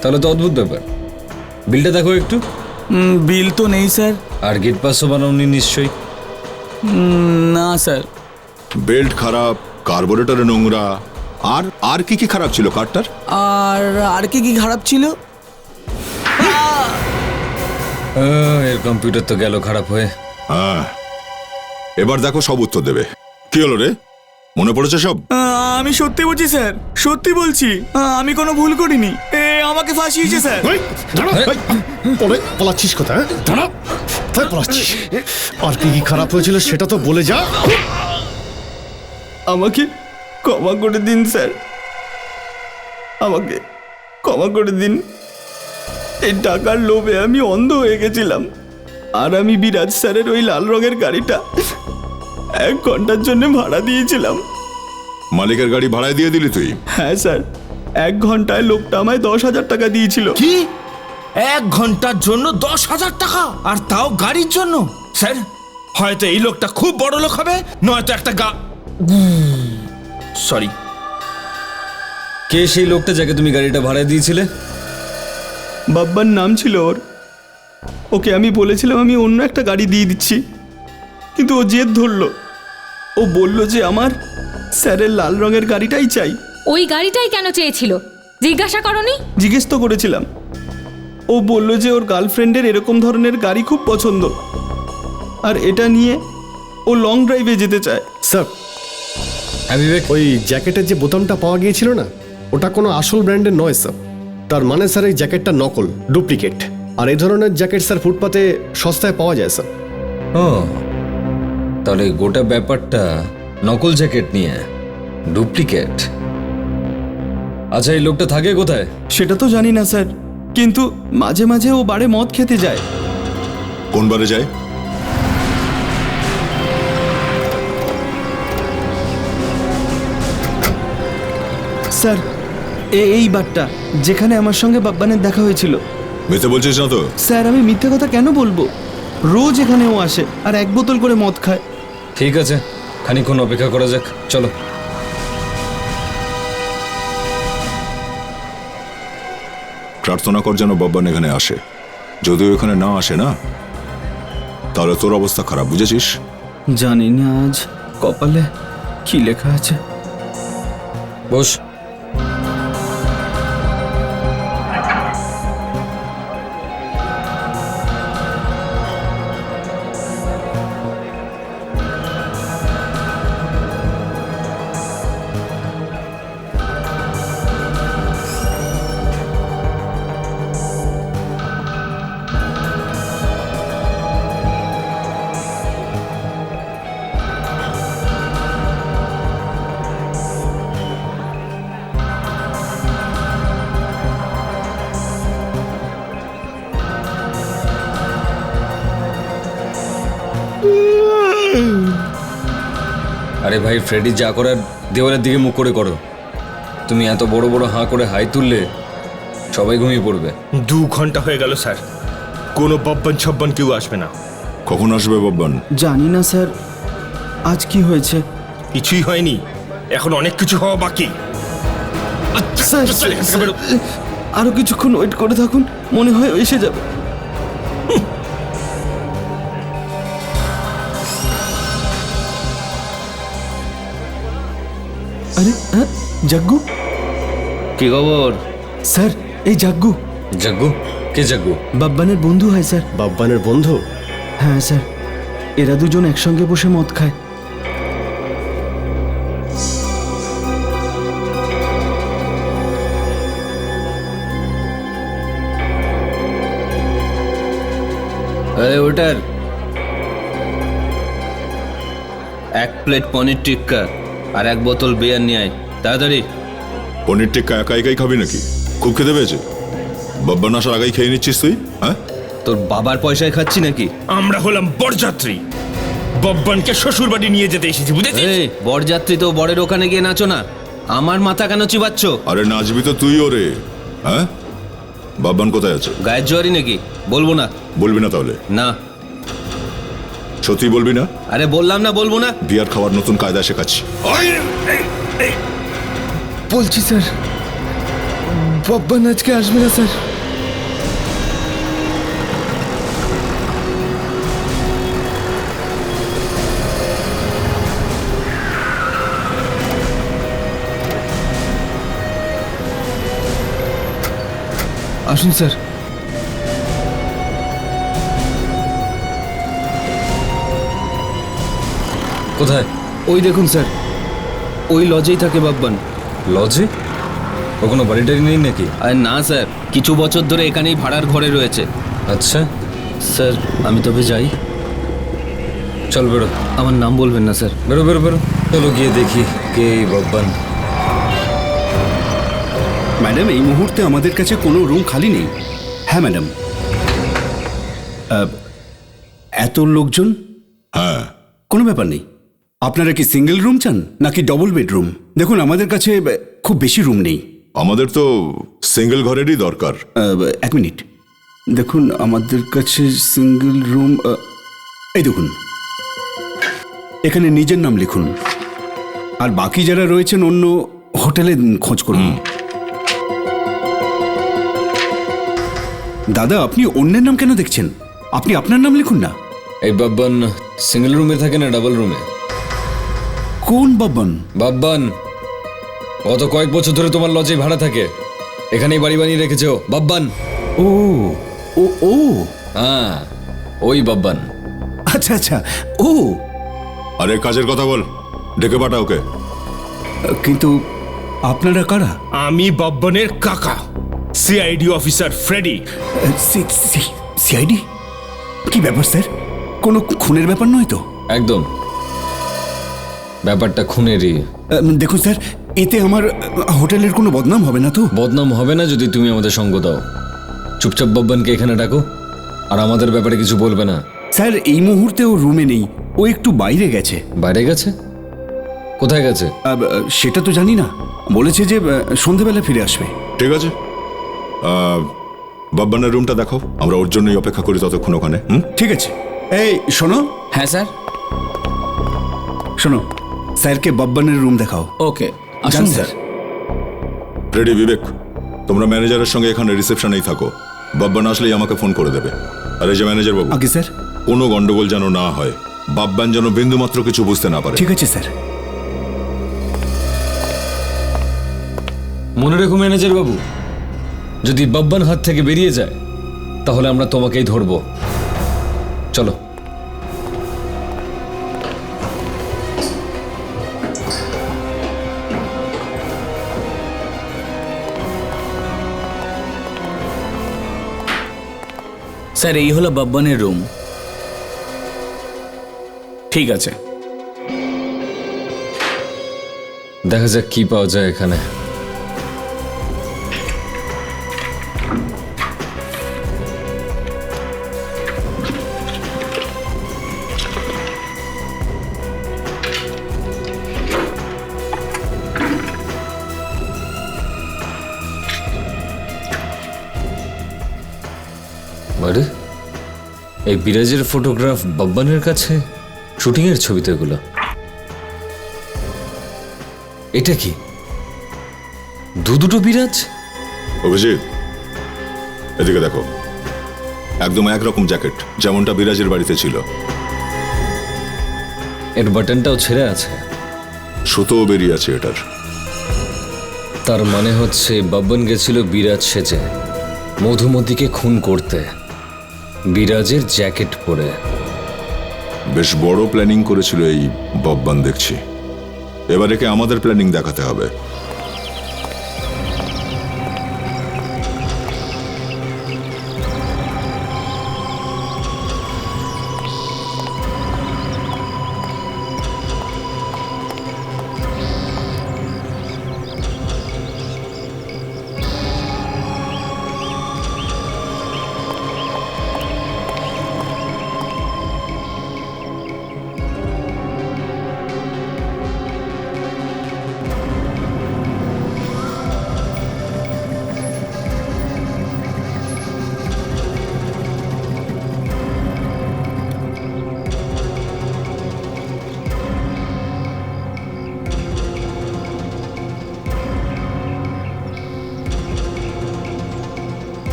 তাহলে তো অদ্ভুত ব্যাপার। বিলটা দেখো একটু। বিল তো নেই স্যার। আর গেট পাসও বানাওনি নিশ্চয়ই? না স্যার। বেল্ট খারাপ, কার্বোরেটরে নোংরা, আর আর কি কি খারাপ ছিল কারটার? আর কি খারাপ ছিল? এর কম্পিউটার তো গেল খারাপ হয়ে। হ্যাঁ, এবার দেখো সব উত্তর দেবে। কি হলো রে, মনে পড়েছে সব? আমি সত্যি বলছি স্যার, সত্যি বলছি, আমি কোনো ভুল করিনি। আমাকে ফাঁসিয়েছে স্যার। পলাচ্ছিস কোথায়? দাঁড়া, পলাচ্ছিস। আর কি কি খারাপ হয়েছিল সেটা তো বলে যা। আমাকে ক্ষমা করে দিন স্যার, আমাকে ক্ষমা করে দিন। এই টাকার লোভে আমি অন্ধ হয়ে গেছিলাম, আর আমি বিরাজ স্যারের ওই লাল রঙের গাড়িটা 1 ঘন্টার জন্য ভাড়া দিয়েছিলাম। মালিকের গাড়ি ভাড়ায় দিয়ে দিলি তুই? হ্যাঁ স্যার, 1 ঘন্টায় লোকটা আমায় 10,000 টাকা দিয়েছিল। কি? 1 ঘন্টার জন্য 10,000 টাকা? আর তাও গাড়ির জন্য? স্যার, হয়তো এই লোকটা খুব বড় লোক হবে, নয়তো একটা সরি। কে সেই লোকটা যাকে তুমি গাড়িটা ভাড়ায় দিয়েছিলে? বাব্বার নাম ছিল ওর। ওকে আমি বলেছিলাম আমি অন্য একটা গাড়ি দিয়ে দিচ্ছি, কিন্তু ও জেদ ধরলো। ও বলল যে আমার স্যারের লাল রঙের গাড়িটাই চাই। ওই গাড়িটাই কেন চেয়েছিল জিজ্ঞাসা করনি? জিজ্ঞেস তো করেছিলাম। ও বলল যে ওর গার্লফ্রেন্ডের এরকম ধরনের গাড়ি খুব পছন্দ, আর এটা নিয়ে ও লং ড্রাইভে যেতে চায়। স্যার, ওই জ্যাকেটের যে বোতামটা পাওয়া গিয়েছিল না, ওটা কোনো আসল ব্র্যান্ডের নয় স্যার। তার মানে স্যার এই জ্যাকেটটা নকল, ডুপ্লিকেট। আর এই ধরনের জ্যাকেট স্যার ফুটপাতে সস্তায় পাওয়া যায় স্যার। ও, তাহলে গোটা ব্যাপারটা নকল জ্যাকেট নিয়ে, ডুপ্লিকেট। আচ্ছা, এই লোকটা থাকে কোথায়? সেটা তো জানি না স্যার, কিন্তু মাঝে মাঝে ও বারে মদ খেতে যায়। কোন বারে যায়? স্যার, এই বারটা যেখানে আমার সঙ্গে বাব্বানের দেখা হয়েছিল। মিথ্যে বলছিস না তো? স্যার, আমি মিথ্যে কথা কেন বলবো? রোজ এখানে ও আসে আর 1 বোতল করে মদ খায়। ঠিক আছে, খানিকক্ষণ অপেক্ষা করা যাক, চলো। প্রার্থনা কর যেন বাব্বান এখানে আসে। যদিও এখানে না আসে না, তাহলে তোর অবস্থা খারাপ, বুঝেছিস? জানি না আজ কপালে কি লেখা আছে। বস। আরে ভাই ফ্রেডি যা করার দেওয়ালের দিকে মুখ করে করো। তুমি এত বড় বড় হাঁ করে হাই তুললে সবাই ঘুমিয়ে পড়বে। 2 ঘন্টা হয়ে গেল স্যার, কোনো বব্বান ছব্বান কেউ আসবে না। কখন আসবে বব্বান? জানি না স্যার, আজ কি হয়েছে? কিছুই হয়নি, এখন অনেক কিছু হওয়া বাকি। স্যার আরো কিছুক্ষণ ওয়েট করে থাকুন, মনে হয় এসে যাবে। আরে হ্যাঁ, জাগ্গু। কি খবর? স্যার এই জাগ্গু। জাগ্গু? কে জাগ্গু? বাব্বানের বন্ধু হয় স্যার। বাব্বানের বন্ধু? হ্যাঁ স্যার, এরা দুজন একসঙ্গে বসে মদ খায়। ওটার 1 প্লেট পনির টিক্কা আর 1 বোতল বিয়ার নিয়ে আয় তাড়াতাড়ি। পনির টিক্কা একা একাই খাবি নাকি? খুব খেতে পেয়েছে? বাব্বান আসার আগেই খেয়ে নিচ্ছিস তুই? হ্যাঁ, তোর বাবার পয়সায় খাচ্ছি নাকি? আমরা হলাম বরযাত্রী, বব্বানকে শ্বশুর বাড়ি নিয়ে যেতে এসেছি, বুঝেছিস? এই বরযাত্রী তো বরের ওখানে গিয়ে নাচো না, আমার মাথা কেন চিবাচ্ছ? আরে নাচবি তো তুই ওরে। হ্যাঁ, বাব্বান কোথায় আছে? গায়ের জোয়ারি নাকি? বলবো না। বলবি না তাহলে? না। সত্যি বলবি না? আরে বললাম না বলবো না। বিয়ার খাওয়ার নতুন কায়দা শেখাচ্ছি। বলছি স্যার, বাব্বান আজকে আসবে না স্যার। আসুন স্যার। কোথায়? ওই দেখুন স্যার, ওই লজেই থাকে বাব্বান। লজে? ও কোনো বাড়ি টাড়ি নেই নাকি? আর না স্যার, কিছু বছর ধরে এখানেই ভাড়ার ঘরে রয়েছে। আচ্ছা স্যার আমি তবে যাই। চল বেরো। আমার নাম বলবেন না স্যার। বেরো বেরো বেরো, চলো গিয়ে দেখি কে এই বব্বান। ম্যাডাম এই মুহূর্তে আমাদের কাছে কোনো রুম খালি নেই। হ্যাঁ ম্যাডাম। এত লোকজন? হ্যাঁ, কোনো ব্যাপার নেই। আপনারা কি সিঙ্গেল রুম চান নাকি ডবল বেডরুম? দেখুন আমাদের কাছে খুব বেশি রুম নেই। আমাদের তো সিঙ্গেল ঘরেরই দরকার। 1 মিনিট দেখুন, আমাদের কাছে সিঙ্গেল রুম, এই দেখুন এখানে নিজের নাম লিখুন, আর বাকি যারা রয়েছেন অন্য হোটেলে খোঁজ করুন। দাদা আপনি অন্যের নাম কেন দেখছেন? আপনি আপনার নাম লিখুন না। এই বাব্বান সিঙ্গেল রুমে থাকে না ডাবল রুমে? কোন বাব্বান? বাব্বান গত কয়েক বছর ধরে তোমার লজে ভাড়া থাকে, এখানেই বাড়ি বানিয়ে রেখেছো। বাব্বান। ও ও ও হ্যাঁ, ওই বাব্বান। আচ্ছা আচ্ছা, ও। আরে কাজের কথা বল, ডেকে পাঠা ওকে। কিন্তু আপনারা কারা? আমি বাব্বানের কাকা, সিআইডি অফিসার ফ্রেডি। সিআইডি? কি ব্যাপার স্যার? কোনো খুনের ব্যাপার নয় তো? একদম, ব্যাপারটা খুনেরই। দেখুন স্যার, এতে আমার হোটেলের কোনো বদনাম হবে না তো? বদনাম হবে না যদি তুমি আমাদের সঙ্গ দাও। চুপচাপ বাব্বানকে এখানে ডাকো, আর আমাদের ব্যাপারে কিছু বলবে না। স্যার এই মুহূর্তে ও রুমে নেই, ও একটু বাইরে গেছে। বাইরে গেছে? কোথায় গেছে? সেটা তো জানি না, বলেছে যে সন্ধেবেলা ফিরে আসবে। ঠিক আছে, বাব্বানের রুমটা দেখাও, আমরা ওর জন্যই অপেক্ষা করি ততক্ষণ ওখানে। ঠিক আছে। এই শোনো। হ্যাঁ স্যার। শোনো, স্যারকে বাব্বানের রুম দেখাও। ওকে আসুন স্যার। রেডি বিবেক, তোমরা ম্যানেজারের সঙ্গে এখানে রিসেপশনেই থাকো, বাব্বান আসলেই আমাকে ফোন করে দেবে। আর এই যে ম্যানেজার বাবু, আগে স্যার কোনো গন্ডগোল যেন না হয়, বাব্বান যেন বিন্দুমাত্র কিছু বুঝতে না পারে। ঠিক আছে স্যার। মনে রেখো ম্যানেজার বাবু, যদি বাব্বান হাত থেকে বেরিয়ে যায় তাহলে আমরা তোমাকেই ধরবো। চলো। স্যার এই হলো বাব্বানের রুম। ঠিক আছে, দেখা যাক কি পাওয়া যায় এখানে। আরে এই বিরাজের ফটোগ্রাফ বাব্বানের কাছে, শুটিংয়ের ছবি তো এগুলো। এটা কি দুটো বিরাজ? অভিজিৎ, এদিকে দেখো, একদম একরকম জ্যাকেট যেমনটা বিরাজের বাড়িতে ছিল। এর বাটনটাও ছেড়ে আছে, সুতোও বেরিয়ে আছে এটার। তার মানে হচ্ছে বাব্বান গেছিল বিরাজ সেজে মধুমতিকে খুন করতে, বিরাজের জ্যাকেট পরে। বেশ বড় প্ল্যানিং করেছিল এই বব্বান দেখছি। এবার একে আমাদের প্ল্যানিং দেখাতে হবে।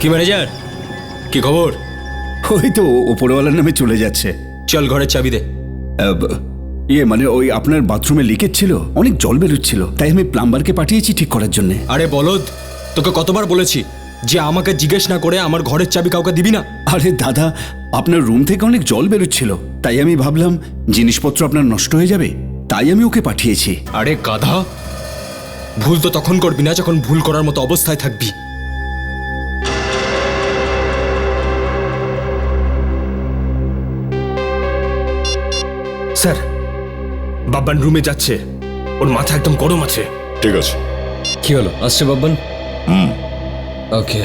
কি ম্যানেজার, কি খবর? ওই তো ওপরওয়ালার নামে চলে যাচ্ছে। চল ঘরের চাবি দে। মানে ওই আপনার বাথরুমে লিকেজ ছিল, অনেক জল বেরোচ্ছিল, তাই আমি প্লাম্বারকে পাঠিয়েছি ঠিক করার জন্য। আরে বলদ, তোকে কতবার বলেছি যে আমাকে জিজ্ঞেস না করে আমার ঘরের চাবি কাউকে দিবি না? আরে দাদা, আপনার রুম থেকে অনেক জল বেরোচ্ছিল, তাই আমি ভাবলাম জিনিসপত্র আপনার নষ্ট হয়ে যাবে, তাই আমি ওকে পাঠিয়েছি। আরে গাধা, ভুল তো তখন করবি না যখন ভুল করার মতো অবস্থায় থাকবি। স্যার, বাব্বান রুমে যাচ্ছে, ওর মাথা একদম গরম আছে। ঠিক আছে। কি হলো, আসছে বাব্বান? ওকে।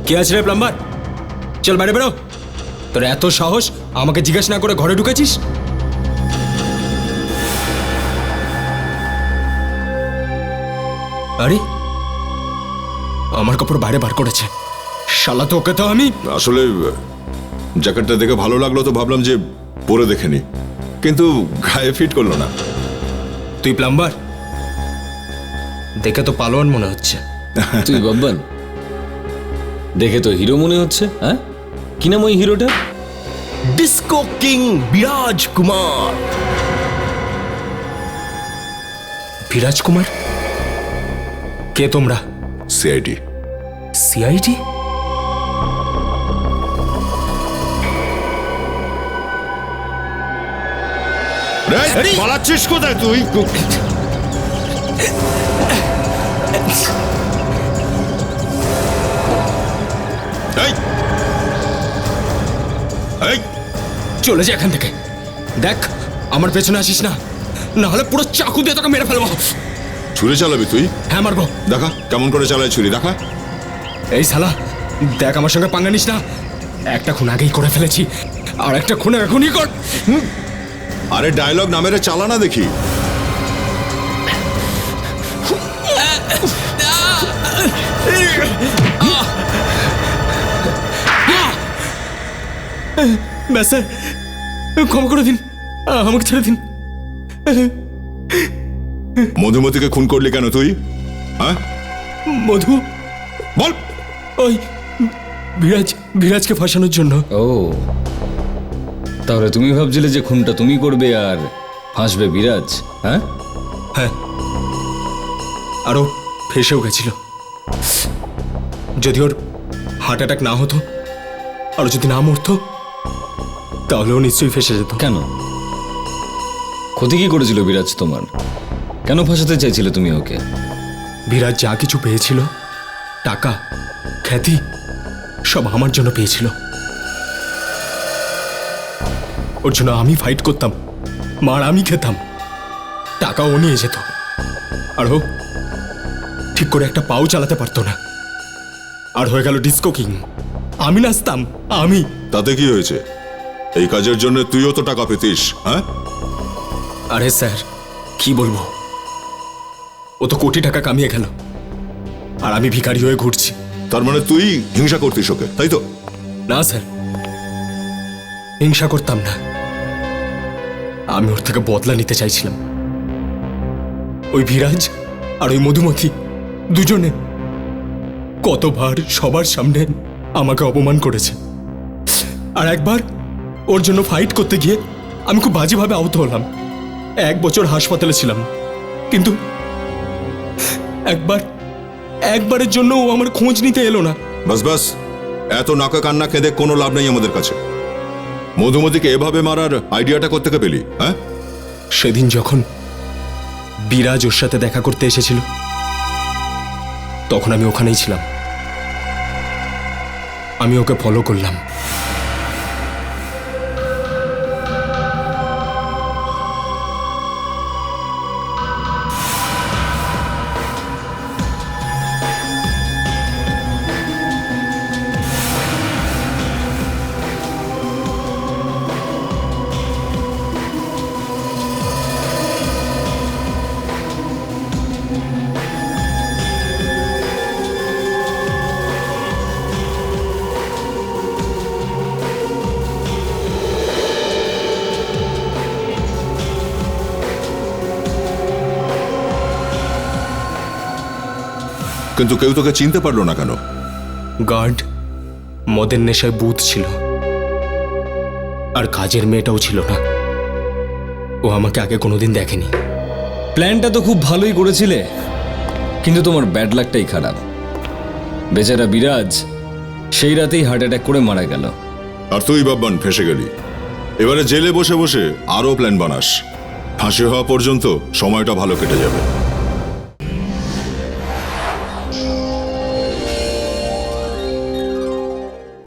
কে আছে রে প্লাম্বার? চল বাইরে বেরো। তোর এত সাহস, আমাকে জিজ্ঞেস না করে ঘরে ঢুকেছিস? আরে আমার কাপড় বাইরে বার করেছে, শালা তো ওকে তো আমি। আসলে জ্যাকেটটা দেখে ভালো লাগলো তো ভাবলাম যে পরে দেখে নি, কিন্তু গায়ে ফিট করলো না। তুই প্লাম্বার? দেখে তো পালোয়ান মনে হচ্ছে। তুই বাব্বান? দেখে তো হিরো মনে হচ্ছে। হ্যাঁ, কি নাম ওই হিরোটা? ডিস্কো কিং বিরাজ কুমার। বিরাজ কুমার? কে তোমরা? সিআইডি। সিআইডি? পালাচ্ছিস কোথায় তুই? চলে যা এখান থেকে। দেখ, আমার পেছনে আসিস না, না হলে পুরো চাকু দিয়ে তোকে মেরে ফেলবো। ছুরি চালাবি তুই? হ্যাঁ মারবো। দেখা কেমন করে চালায় ছুরি, দেখা। এই শালা, দেখ আমার সঙ্গে পাঙ্গা নিস না। একটা খুন আগেই করে ফেলেছি, আর একটা খুন এখনই কর। আরে ডায়লগ না মেরে চালা না দেখি। ব্যাস স্যার, ক্ষমা করে দিন, আমাকে ছেড়ে দিন। মধুমতিকে খুন করলি কেন তুই? হ্যাঁ মধু? বল। ওই বিরাজকে ফাঁসানোর জন্য। ও, তাহলে তুমি ভাবছিলে যে খুনটা তুমি করবে আর ফাঁসবে বিরাজ? হ্যাঁ হ্যাঁ, আরো ফেসেও গেছিল। যদি ওর হার্ট অ্যাটাক না হতো, আর যদি না মরতো, তাহলেও নিশ্চয়ই ফেসে যেত। কেন? ক্ষতি কি করেছিল বিরাজ তোমার? কেন ফাঁসাতে চাইছিলে তুমি ওকে? বিরাজ যা কিছু পেয়েছিল, টাকা, খ্যাতি, সব আমার জন্য পেয়েছিল। ওর জন্য আমি ফাইট করতাম, মার আমি খেতাম, টাকা ও নিয়ে যেত। আর ও ঠিক করে একটা পাও চালাতে পারতো না, আর হয়ে গেল ডিস্কো কিং। আমি নাচতাম, আমি। তাতে কি হয়েছে? এই কাজের জন্য তুইও তো টাকা পেতিস, হ্যাঁ? আরে স্যার কি বলবো, ও তো কোটি টাকা কামিয়ে গেল আর আমি ভিখারি হয়ে ঘুরছি। তার মানে তুই হিংসা করতিস ওকে, তাই তো? না স্যার, হিংসা করতাম না, আমি ওর থেকে বদলা নিতে চাইছিলাম। ওই বিরাজ আর ওই মধুমতি দুজনে কতবার সবার সামনে আমাকে অপমান করেছে, আর একবার ওর জন্য ফাইট করতে গিয়ে আমি খুব বাজেভাবে আহত হলাম। 1 বছর হাসপাতালে ছিলাম, কিন্তু একবারের জন্য ও আমার খোঁজ নিতে এলো না। বাস বাস, এত নাকা কান্না কেঁদে কোনো লাভ নেই আমাদের কাছে। মধুমতিকে এভাবে মারার আইডিয়াটা কোত্থেকে পেলি, হ্যাঁ? সেদিন যখন বিরাজ ওর সাথে দেখা করতে এসেছিল তখন আমি ওখানেই ছিলাম, আমি ওকে ফলো করলাম। কিন্তু কেউ তোকে চিনতে পারলো না কেন? গার্ড মদের নেশায় বুথ ছিল, আর কাজের মেয়েটাও ছিল না। ও আমাকে আগে কোনোদিন দেখেনি। প্ল্যানটা তো খুব ভালোই করেছিলে, কিন্তু তোমার ব্যাড লাকটাই খারাপ। বেচারা বিরাজ সেই রাতেই হার্ট অ্যাটাক করে মারা গেল। আর তুই বাব্বান ফেসে গেলি। এবারে জেলে বসে বসে আরো প্ল্যান বানাস। ফাঁসি হওয়া পর্যন্ত সময়টা ভালো কেটে যাবে।